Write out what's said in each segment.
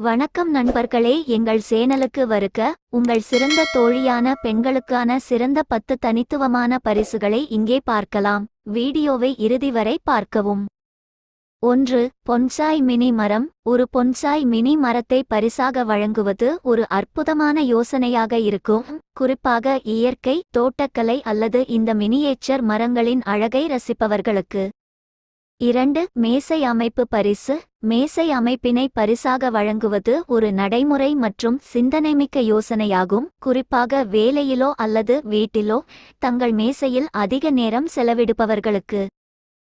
வணக்கம் நண்பர்களே, எங்கள் சேனலுக்கு வருக. உங்கள் சிறந்த தோழியான பெண்களுக்கான சிறந்த 10 தனித்துவமான பரிசுகளை இங்கே பார்க்கலாம். வீடியோவை இறுதி வரை பார்க்கவும். 1. பொன்சாய் மினி மரம். ஒரு பொன்சாய் மினி மரத்தை பரிசாக வழங்குவது ஒரு அற்புதமான யோசனையாக இருக்கும், குறிப்பாக இயற்கை, தோட்டக்கலை அல்லது இந்த மினியேச்சர் மரங்களின் அழகை ரசிப்பவர்களுக்கு. 2. மேசை அமைப்பு பரிசு. மேசை அமைப்பினை பரிசாக வழங்குவது ஒரு நடைமுறை மற்றும் சிந்தனைமிக்க யோசனையாகும், குறிப்பாக வேலையிலோ அல்லது வீட்டிலோ தங்கள் மேசையில் அதிக நேரம் செலவிடுபவர்களுக்கு.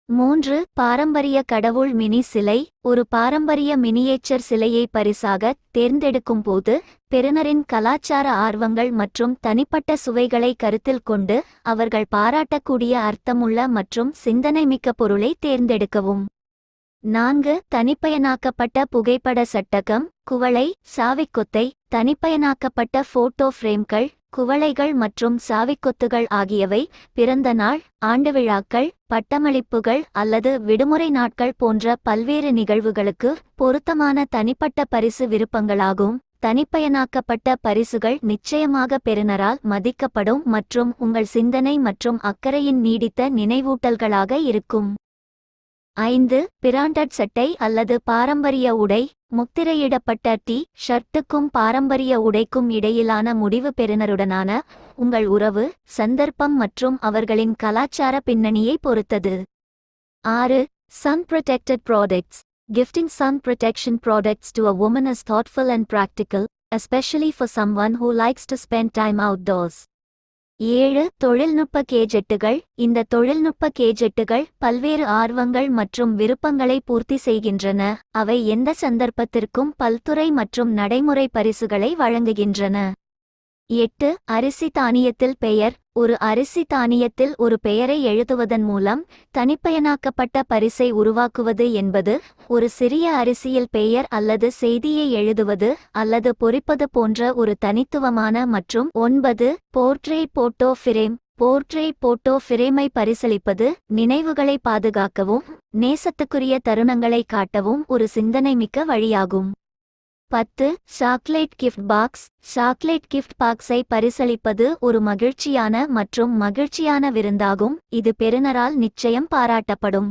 3. பாரம்பரிய கடவுள் மினி சிலை. ஒரு பாரம்பரிய மினியேச்சர் சிலையை பரிசாக தேர்ந்தெடுக்கும் போது பெறுநரின் கலாச்சார ஆர்வங்கள் மற்றும் தனிப்பட்ட சுவைகளை கருத்தில் கொண்டு அவர்கள் பாராட்டக்கூடிய அர்த்தமுள்ள மற்றும் சிந்தனைமிக்க பொருளை தேர்ந்தெடுக்கவும். 4. தனிப்பயனாக்கப்பட்ட புகைப்பட சட்டகம். குவளை, சாவிக்கொத்தை, தனிப்பயனாக்கப்பட்ட போட்டோ ஃப்ரேம்கள், குவளைகள் மற்றும் சாவிக்கொத்துகள் ஆகியவை பிறந்த நாள், ஆண்டு விழாக்கள், பட்டமளிப்புகள் அல்லது விடுமுறை நாட்கள் போன்ற பல்வேறு நிகழ்வுகளுக்கு பொருத்தமான தனிப்பட்ட பரிசு விருப்பங்களாகும். தனிப்பயனாக்கப்பட்ட பரிசுகள் நிச்சயமாக பெறுநரால் மதிக்கப்படும் மற்றும் உங்கள் சிந்தனை மற்றும் அக்கறையின் நீடித்த நினைவூட்டல்களாக இருக்கும். 5. பிராண்டட் சட்டை அல்லது பாரம்பரிய உடை. முத்திரையிடப்பட்ட ஷர்ட்டுக்கும் பாரம்பரிய உடைக்கும் இடையிலான முடிவு பெறுநருடனான உங்கள் உறவு, சந்தர்ப்பம் மற்றும் அவர்களின் கலாச்சார பின்னணியை பொறுத்தது. 6. Sun protected products. Gifting sun protection products to a woman is thoughtful and practical, especially for someone who likes to spend time outdoors. 7. தொழில்நுட்ப கேஜெட்டுகள். இந்த தொழில்நுட்ப கேஜெட்டுகள் பல்வேறு ஆர்வங்கள் மற்றும் விருப்பங்களை பூர்த்தி செய்கின்றன, அவை எந்த சந்தர்ப்பத்திற்கும் பல்துறை மற்றும் நடைமுறை பரிசுகளை வழங்குகின்றன. 8. அரிசி தானியத்தில் பெயர். ஒரு அரிசி தானியத்தில் ஒரு பெயரை எழுதுவதன் மூலம் தனிப்பயனாக்கப்பட்ட பரிசை உருவாக்குவது என்பது ஒரு சிறிய அரிசியில் பெயர் அல்லது செய்தியை எழுதுவது அல்லது பொறிப்பது போன்ற ஒரு தனித்துவமான மற்றும். 9. Portrait photo frame. Portrait photo ஃபிரேமை பரிசளிப்பது நினைவுகளை பாதுகாக்கவும் நேசத்துக்குரிய தருணங்களை காட்டவும் ஒரு சிந்தனைமிக்க வழியாகும். 10. Chocolate gift box. Chocolate gift பாக்ஸை பரிசளிப்பது ஒரு மகிழ்ச்சியான மற்றும் மகிழ்ச்சியான விருந்தாகும், இது பெறுநரால் நிச்சயம் பாராட்டப்படும்.